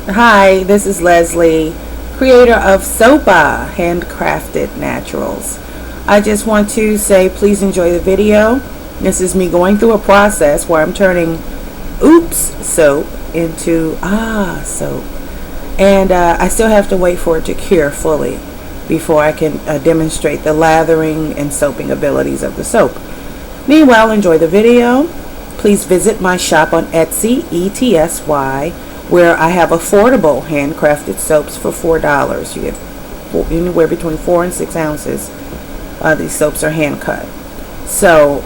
Hi, this is Leslie, creator of Soapa, Handcrafted Naturals. I just want to say please enjoy the video. This is me going through a process where I'm turning oops soap into soap. And I still have to wait for it to cure fully before I can demonstrate the lathering and soaping abilities of the soap. Meanwhile, enjoy the video. Please visit my shop on Etsy, ETSY, where I have affordable handcrafted soaps for $4. You get anywhere between 4 and 6 ounces. These soaps are hand cut. So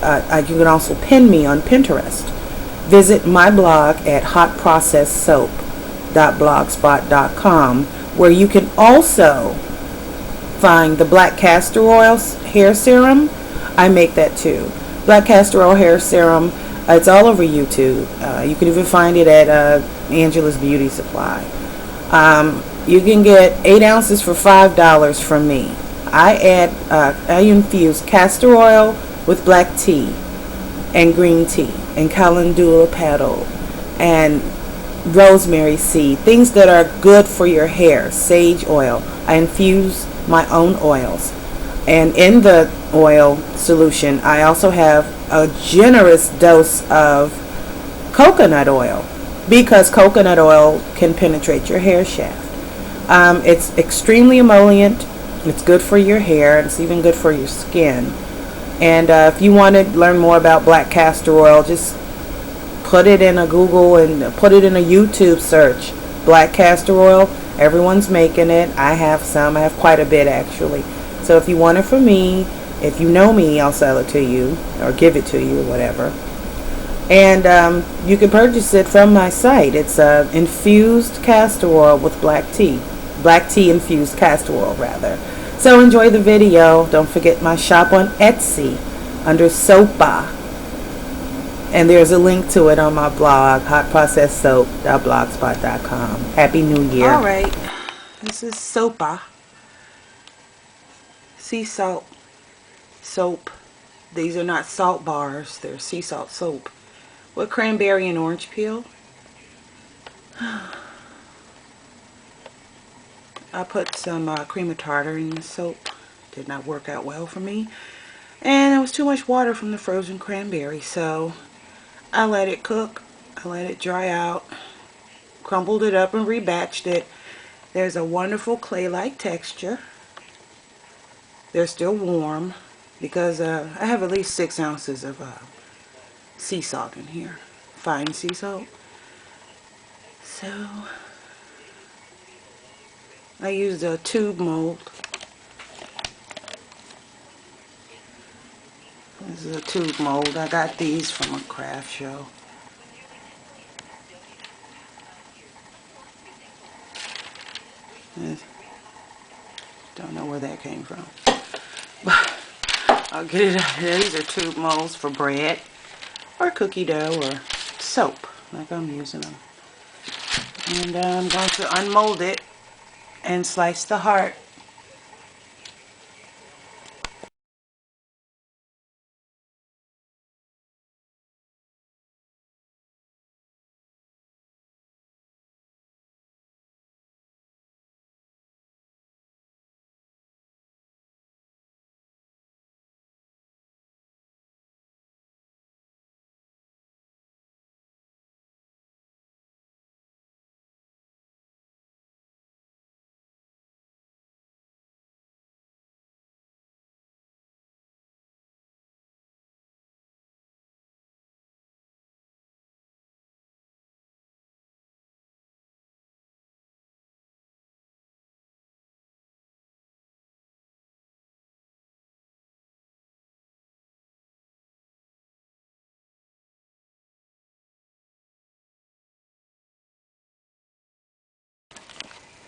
you can also pin me on Pinterest. Visit my blog at hotprocesssoap.blogspot.com, where you can also find the black castor oil hair serum. I make that too. Black castor oil hair serum. It's all over YouTube. You can even find it at Angela's Beauty Supply. You can get 8 ounces for $5 from me. I infuse castor oil with black tea and green tea and calendula petal and rosemary seed, things that are good for your hair. Sage oil. I infuse my own oils, and in the oil solution I also have a generous dose of coconut oil, because coconut oil can penetrate your hair shaft. It's extremely emollient. It's good for your hair. It's even good for your skin. And if you want to learn more about black castor oil, just put it in a Google and put it in a YouTube search. Black castor oil. Everyone's making it. I have some. I have quite a bit actually. So if you want it from me, if you know me, I'll sell it to you or give it to you or whatever. And you can purchase it from my site. It's infused castor oil with black tea. Black tea infused castor oil, rather. So enjoy the video. Don't forget my shop on Etsy under Soapa. And there's a link to it on my blog, hotprocesssoap.blogspot.com. Happy New Year. Alright, this is Soapa. Sea salt soap. These are not salt bars, they're sea salt soap with cranberry and orange peel. I put some cream of tartar in the soap. Did not work out well for me. And there was too much water from the frozen cranberry, so I let it cook. I let it dry out. Crumbled it up and rebatched it. There's a wonderful clay-like texture. They're still warm because I have at least 6 ounces of sea salt in here. Fine sea salt. So I used a tube mold. This is a tube mold. I got these from a craft show. Don't know where that came from. But I'll get it out here. These are tube molds for bread or cookie dough or soap, like I'm using them. And I'm going to unmold it and slice the heart.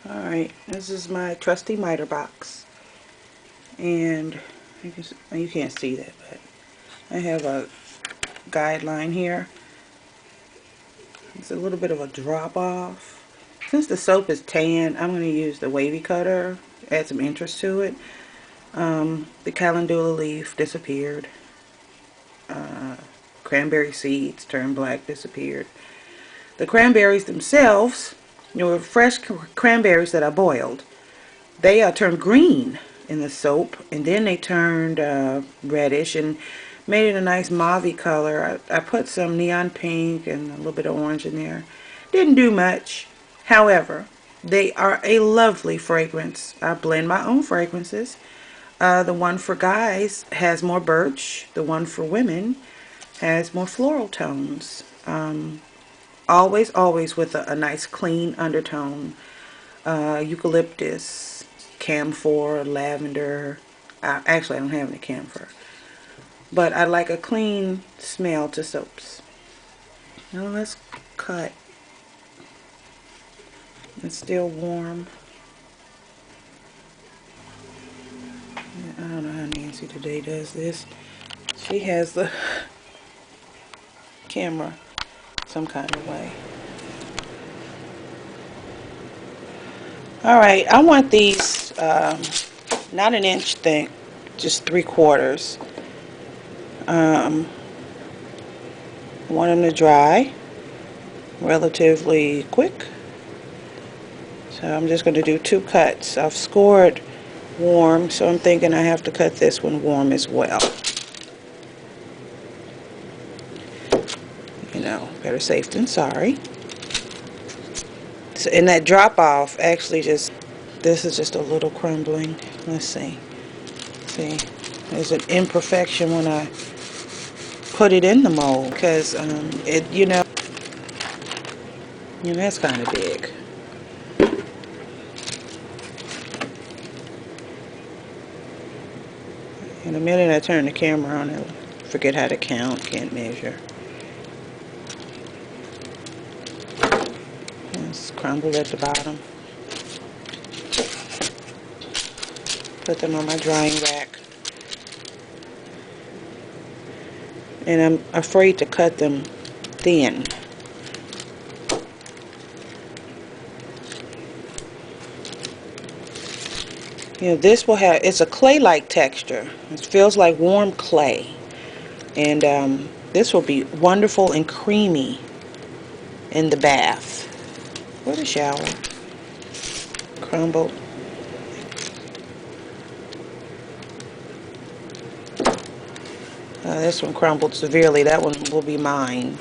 Alright, this is my trusty miter box. And you can't see that, but I have a guideline here. It's a little bit of a drop off. Since the soap is tan, I'm going to use the wavy cutter, add some interest to it. The calendula leaf disappeared. Cranberry seeds turned black, disappeared. The cranberries themselves were fresh cranberries that I boiled. They turned green in the soap, and then they turned reddish and made it a nice mauve color. I put some neon pink and a little bit of orange in there. Didn't do much. However, they are a lovely fragrance. I blend my own fragrances. The one for guys has more birch. The one for women has more floral tones. Always with a nice clean undertone. Eucalyptus, camphor, lavender. Actually, I don't have any camphor. But I like a clean smell to soaps. Now let's cut. It's still warm. I don't know how Nancy today does this. She has the camera some kind of way. Alright, I want these not an inch thick, just 3/4. I want them to dry relatively quick. So I'm just going to do 2 cuts. I've scored warm, so I'm thinking I have to cut this one warm as well. You know, better safe than sorry. So, and that drop off actually this is just a little crumbling. Let's see. See, there's an imperfection when I put it in the mold because that's kind of big. In a minute I turn the camera on, I forget how to count, can't measure. It's crumbled at the bottom. Put them on my drying rack. And I'm afraid to cut them thin. You know, this will have, it's a clay-like texture. It feels like warm clay. And this will be wonderful and creamy in the bath. Or the shower. Crumbled. This one crumbled severely. That one will be mine.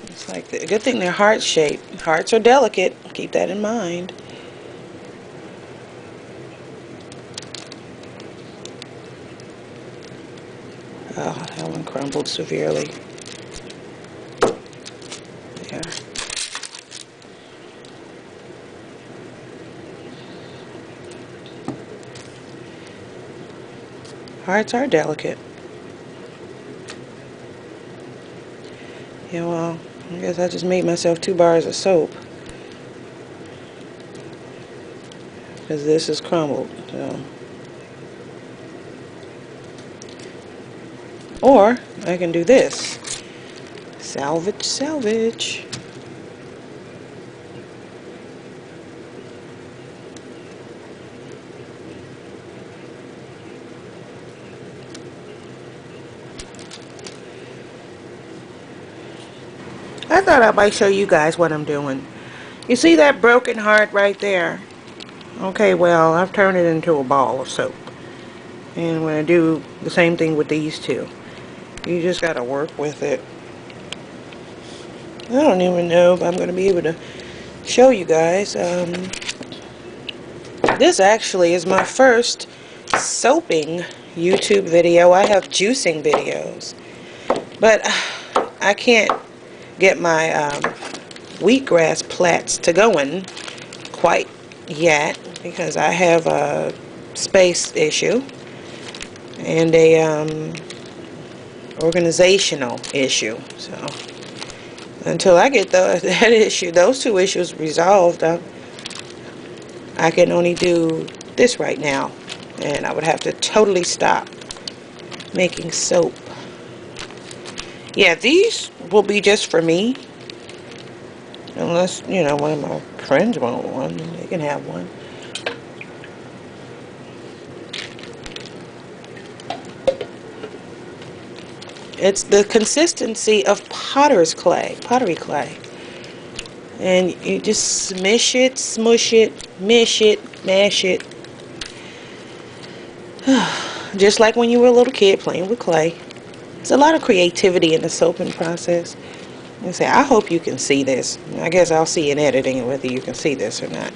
It's like, the good thing they're heart-shaped. Hearts are delicate. Keep that in mind. Oh, that one crumbled severely. Yeah. Hearts are delicate. Yeah, well, I guess I just made myself 2 bars of soap. Because this is crumbled. So. Or I can do this. Salvage, salvage. I thought I might show you guys what I'm doing. You see that broken heart right there? Okay, well, I've turned it into a ball of soap. And I'm going to do the same thing with these 2. You just got to work with it. I don't even know if I'm going to be able to show you guys. This actually is my first soaping YouTube video. I have juicing videos. But I can't get my wheatgrass plats to going quite yet because I have a space issue and a organizational issue. So until I get those 2 issues resolved, I can only do this right now, and I would have to totally stop making soap. Yeah, these will be just for me. Unless, you know, one of my friends want one, they can have one. It's the consistency of pottery clay. And you just smush it, mish it, mash it. Just like when you were a little kid playing with clay. There's a lot of creativity in the soaping process. And say, I hope you can see this. I guess I'll see in editing whether you can see this or not.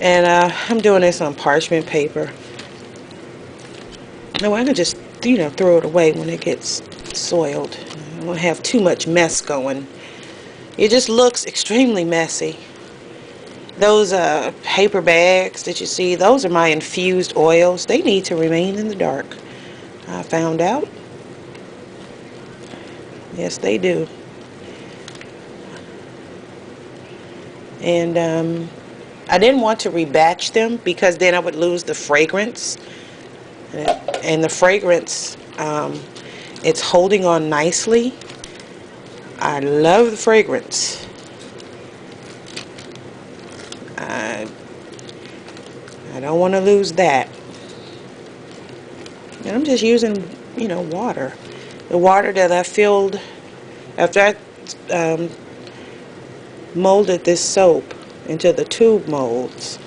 And I'm doing this on parchment paper. No, I can just, throw it away when it gets soiled. I don't have too much mess going. It just looks extremely messy. Those paper bags that you see, those are my infused oils. They need to remain in the dark. I found out. Yes, they do. And I didn't want to rebatch them because then I would lose the fragrance. And the fragrance, it's holding on nicely. I love the fragrance. I don't want to lose that. And I'm just using, water. The water that I filled after I molded this soap into the tube molds.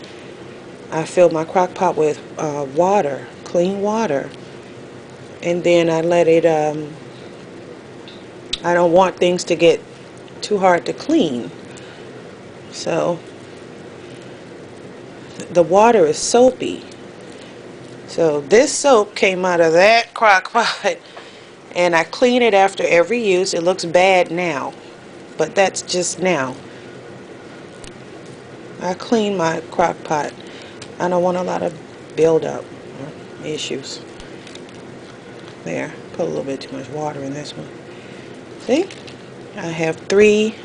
I filled my crock pot with water, clean water. And then I let it, I don't want things to get too hard to clean. So the water is soapy. So this soap came out of that crock pot, and I clean it after every use. It looks bad now, but that's just now. I clean my crock pot. I don't want a lot of buildup or issues. There, put a little bit too much water in this one. See? I have 3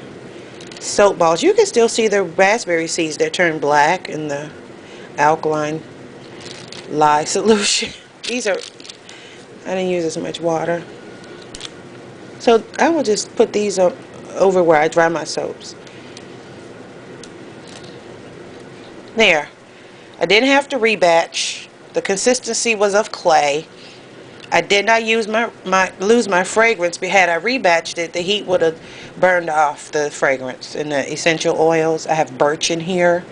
soap balls. You can still see the raspberry seeds that turn black in the alkaline lye solution. These are, I didn't use as much water. So I will just put these over where I dry my soaps. There. I didn't have to rebatch. The consistency was of clay. I did not use lose my fragrance. Had I rebatched it, the heat would have burned off the fragrance and the essential oils. I have birch in here.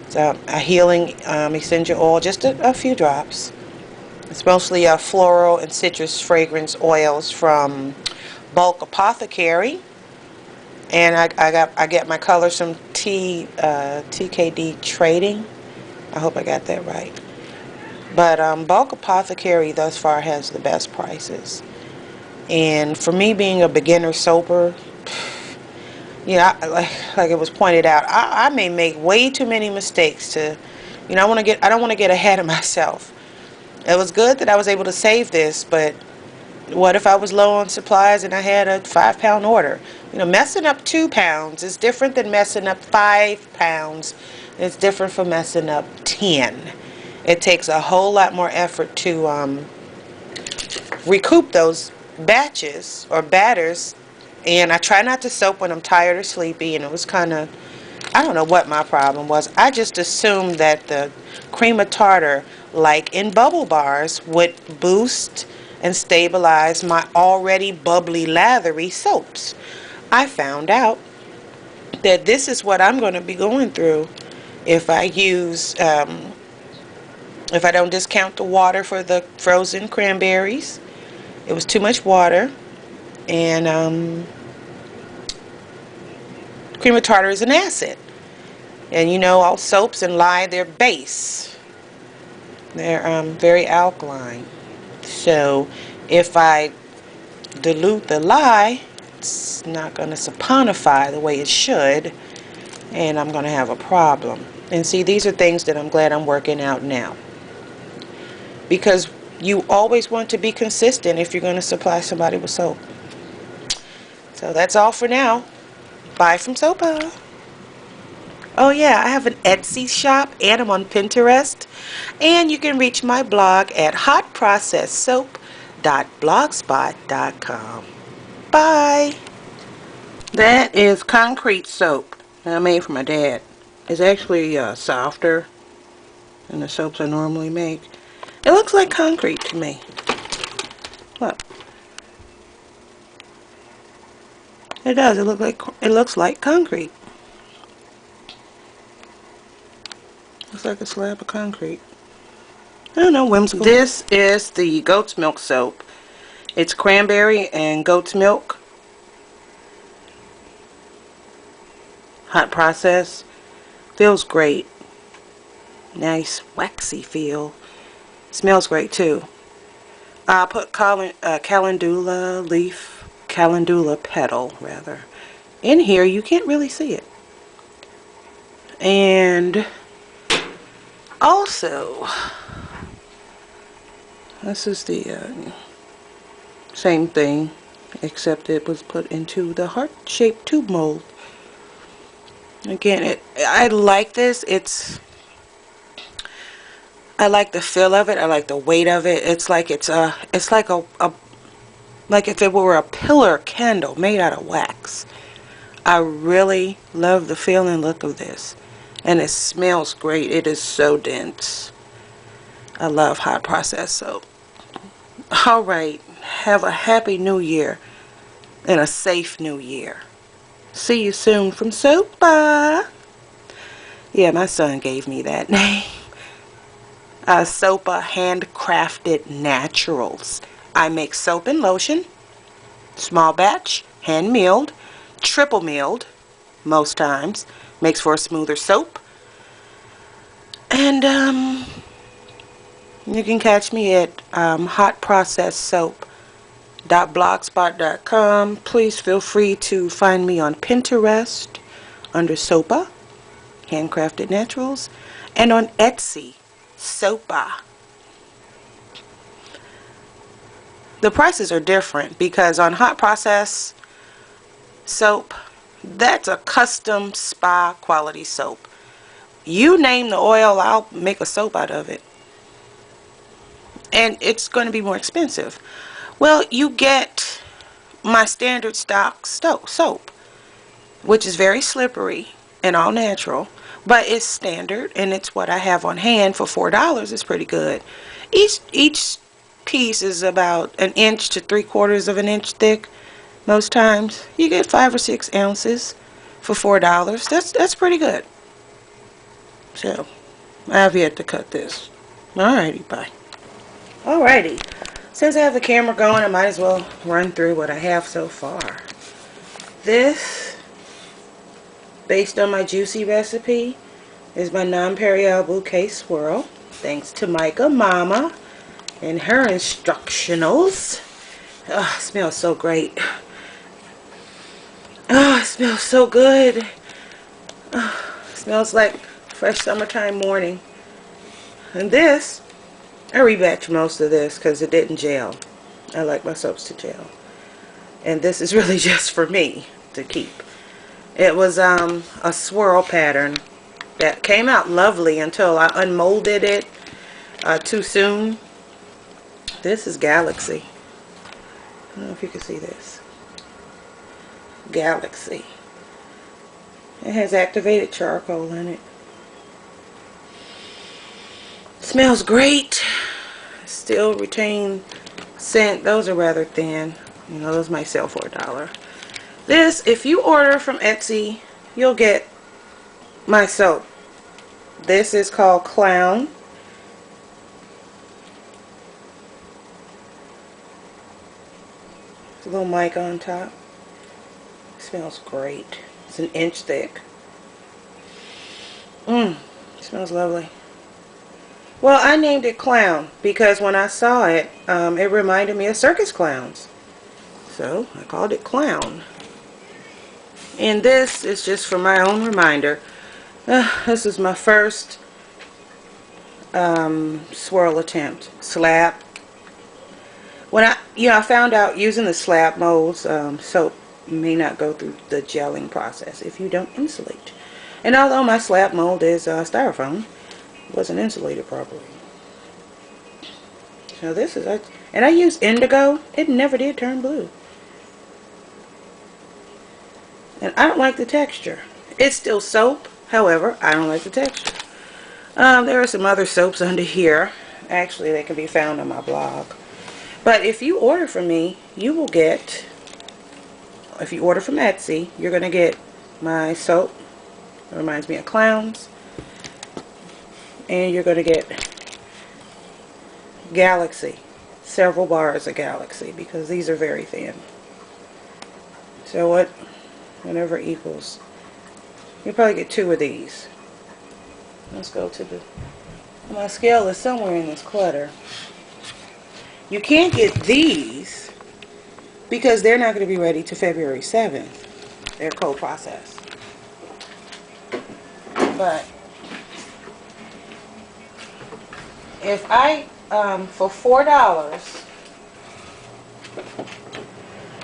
It's a healing essential oil, just a few drops. It's mostly floral and citrus fragrance oils from Bulk Apothecary. And I get my colors from TKD Trading. I hope I got that right. But Bulk Apothecary thus far has the best prices. And for me being a beginner soaper, like it was pointed out, I may make way too many mistakes to, I don't want to get ahead of myself. It was good that I was able to save this, but what if I was low on supplies and I had a 5-pound order? Messing up 2 pounds is different than messing up 5 pounds. It's different from messing up 10. It takes a whole lot more effort to recoup those batches or batters. And I try not to soap when I'm tired or sleepy. And it was kind of, I don't know what my problem was. I just assumed that the cream of tartar, like in bubble bars, would boost and stabilize my already bubbly, lathery soaps. I found out that this is what I'm going to be going through if I use, if I don't discount the water for the frozen cranberries. It was too much water. And cream of tartar is an acid. And all soaps and lye, they're base. They're very alkaline. So if I dilute the lye, it's not going to saponify the way it should, and I'm going to have a problem. And see, these are things that I'm glad I'm working out now. Because you always want to be consistent if you're going to supply somebody with soap. So that's all for now. Bye from Soapa. Oh yeah, I have an Etsy shop and I'm on Pinterest. And you can reach my blog at hotprocesssoap.blogspot.com. Bye. That is concrete soap that I made for my dad. It's actually softer than the soaps I normally make. It looks like concrete to me. Look. It does. It looks like concrete. Looks like a slab of concrete. I don't know, whimsical. This is the goat's milk soap. It's cranberry and goat's milk. Hot process. Feels great. Nice waxy feel. Smells great too. I put calendula petal rather. In here, you can't really see it. And also, this is the same thing, except it was put into the heart-shaped tube mold. Again, I like this. I like the feel of it. I like the weight of it. It's like like if it were a pillar candle made out of wax. I really love the feel and look of this. And it smells great. It is so dense. I love hot process soap. Alright, have a happy new year and a safe new year. See you soon from Soapa. Yeah, my son gave me that name. Soapa Handcrafted Naturals. I make soap and lotion, small batch, hand milled, triple milled, most times. Makes for a smoother soap. And you can catch me at hotprocesssoap.blogspot.com. Please feel free to find me on Pinterest under Soapa Handcrafted Naturals, and on Etsy, Soapa. The prices are different because on hot process soap, that's a custom spa quality soap. You name the oil, I'll make a soap out of it. And it's going to be more expensive. Well, you get my standard stock soap, which is very slippery and all natural, but it's standard and it's what I have on hand for $4. It's pretty good. Each piece is about 1 inch to 3/4 of an inch thick. Most times you get 5 or 6 ounces for $4. That's pretty good. So I have yet to cut this. Alrighty, bye. Alrighty, since I have the camera going, I might as well run through what I have so far. This, based on my juicy recipe, is my Nonpareil Bouquet Swirl. Thanks to Micah Mama and her instructionals. Oh, it smells so great. Oh, it smells so good. Oh, it smells like fresh summertime morning. And this, I rebatched most of this because it didn't gel. I like my soaps to gel. And this is really just for me to keep. It was a swirl pattern that came out lovely until I unmolded it too soon. This is Galaxy. I don't know if you can see this. Galaxy. It has activated charcoal in it. Smells great. Still retain scent. Those are rather thin. You know, those might sell for $1. This, if you order from Etsy, you'll get my soap. This is called Clown. There's a little mic on top. It smells great. It's 1 inch thick. It smells lovely. Well, I named it Clown because when I saw it, it reminded me of circus clowns. So I called it Clown. And this is just for my own reminder. This is my first swirl attempt. Slab. When I found out using the slab molds, soap may not go through the gelling process if you don't insulate. And although my slab mold is styrofoam, it wasn't insulated properly. So this is, and I used indigo. It never did turn blue. And I don't like the texture. It's still soap, however, I don't like the texture. There are some other soaps under here. Actually, they can be found on my blog. But if you order from me, you will get if you order from Etsy, you're going to get my soap. It reminds me of clowns. And you're going to get Galaxy. Several bars of Galaxy, because these are very thin. So whatever equals. You'll probably get 2 of these. Let's go to the... My scale is somewhere in this clutter. You can't get these because they're not going to be ready to February 7th. They're cold processed. But if I, for $4,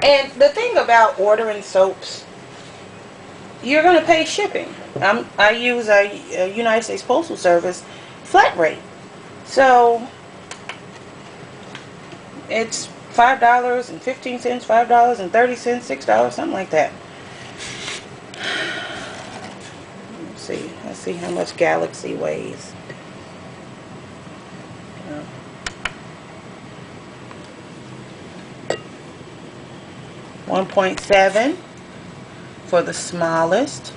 and the thing about ordering soaps, you're going to pay shipping. I use a United States Postal Service flat rate. So it's $5.15, $5.30, $6, something like that. Let's see how much Galaxy weighs. 1.7 for the smallest.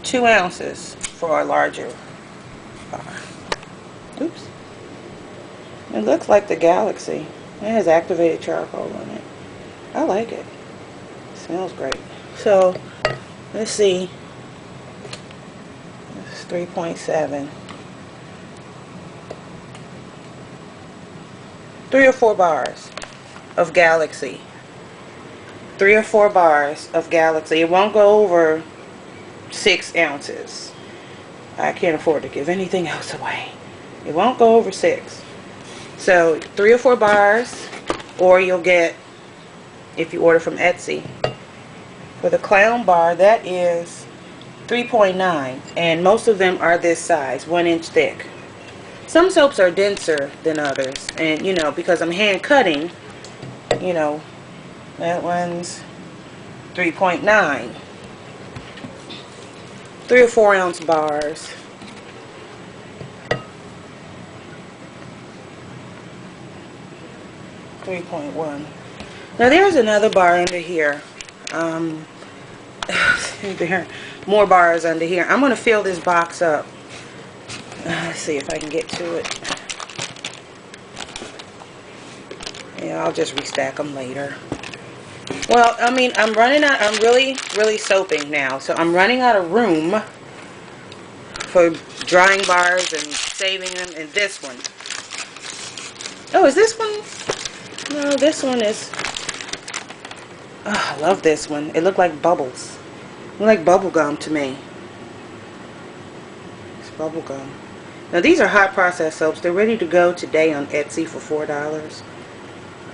Two ounces for a larger bar. Oops. It looks like the Galaxy. It has activated charcoal on it. I like it. It smells great. So, let's see. It's 3.7. 3 or 4 bars of Galaxy. 3 or 4 bars of Galaxy. It won't go over 6 ounces. I can't afford to give anything else away. It won't go over 6. So 3 or 4 bars, or you'll get, if you order from Etsy, for the clown bar, that is 3.9, and most of them are this size, 1 inch thick. Some soaps are denser than others, and you know, because I'm hand cutting, you know, that one's 3.9. 3 or 4 ounce bars. $3.1. Now there's another bar under here. There are more bars under here. I'm going to fill this box up. Let's see if I can get to it. Yeah, I'll just restack them later. Well, I mean, I'm running out. I'm really soaping now, so I'm running out of room for drying bars and saving them. And this one. Oh, is this one? No, this one is. Oh, I love this one. It looked like bubbles. It looked like bubble gum to me. It's bubble gum. Now these are hot process soaps. They're ready to go today on Etsy for $4.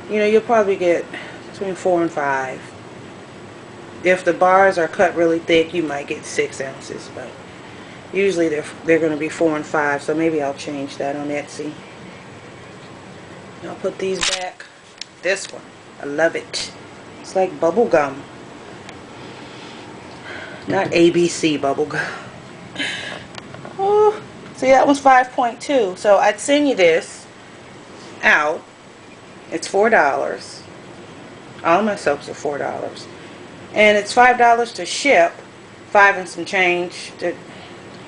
You know, you'll probably get between 4 and 5. If the bars are cut really thick, you might get 6 ounces, but usually they're going to be 4 and 5. So maybe I'll change that on Etsy. I'll put these back. This one, I love it. It's like bubble gum. Not ABC bubble gum. Oh, see, that was 5.2. So I'd send you this out. It's $4. All my soaps are $4. And it's $5 to ship. 5 and some change.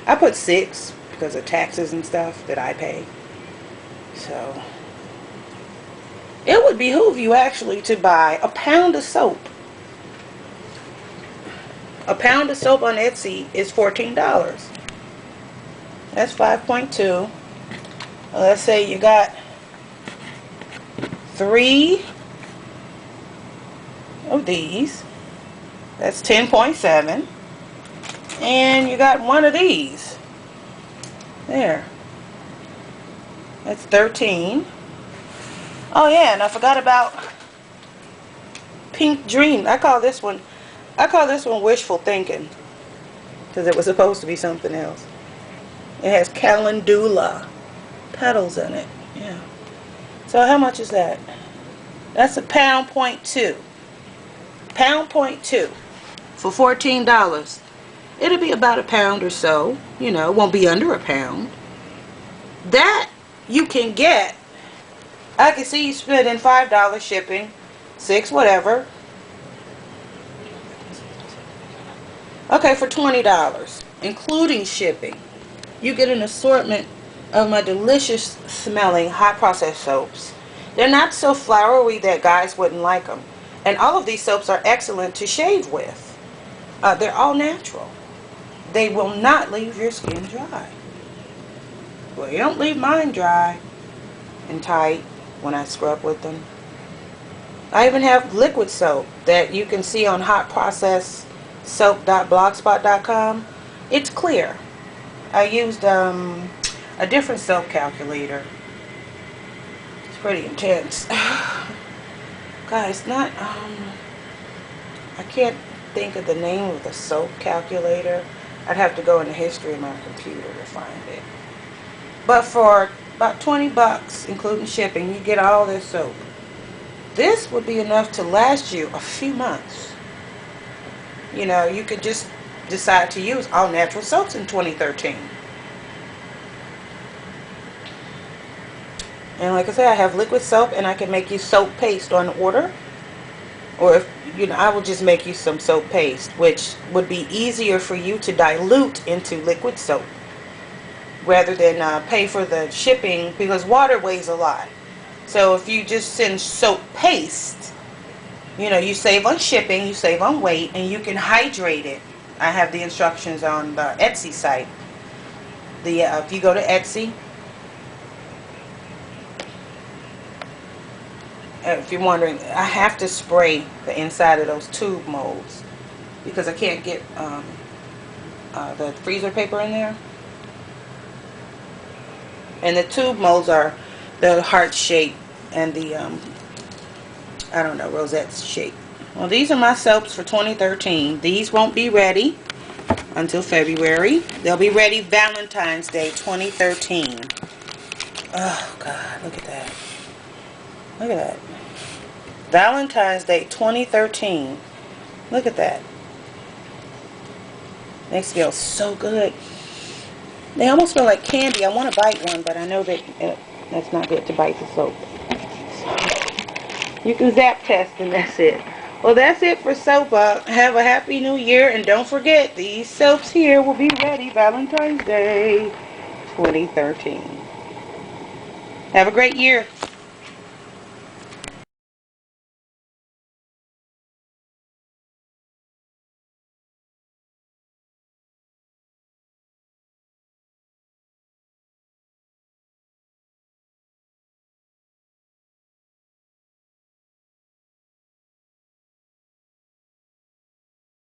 I put 6 because of taxes and stuff that I pay. So it would behoove you actually to buy a pound of soap. A pound of soap on Etsy is $14. That's 5.2. Well, let's say you got 3 of these. That's 10.7. And you got 1 of these. There. That's 13. Oh yeah, and I forgot about Pink Dream. I call this one wishful thinking, because it was supposed to be something else. It has calendula petals in it. Yeah. So how much is that? That's a £1.2. £1.2 for $14. It'll be about a pound or so. You know, it won't be under a pound. That you can get I can see you spending $5 shipping, $6 whatever. Okay, for $20, including shipping, you get an assortment of my delicious smelling hot processed soaps. They're not so flowery that guys wouldn't like them. And all of these soaps are excellent to shave with. They're all natural. They will not leave your skin dry. Well, you don't leave mine dry and tight when I scrub with them. I even have liquid soap that you can see on hotprocessedsoap.blogspot.com. It's clear. I used a different soap calculator. It's pretty intense. Guys, not I can't think of the name of the soap calculator. I'd have to go in the history of my computer to find it. But for about 20 bucks, including shipping, you get all this soap. This would be enough to last you a few months. You know, you could just decide to use all natural soaps in 2013. And like I said, I have liquid soap, and I can make you soap paste on order. Or if, you know, I will just make you some soap paste, which would be easier for you to dilute into liquid soap rather than pay for the shipping, because water weighs a lot. So if you just send soap paste, you know, you save on shipping, you save on weight, and you can hydrate it. I have the instructions on the Etsy site. If you go to Etsy, if you're wondering, I have to spray the inside of those tube molds because I can't get the freezer paper in there. And the tube molds are the heart shape and the I don't know, rosette shape. Well, these are my soaps for 2013. These won't be ready until February. They'll be ready Valentine's Day 2013. Oh God, look at that. Look at that. Valentine's Day 2013. Look at that. They smell so good. They almost smell like candy. I want to bite one, but I know that that's not good to bite the soap. So, you can zap test and that's it. Well, that's it for Soapa. Have a happy new year, and don't forget, these soaps here will be ready Valentine's Day 2013. Have a great year.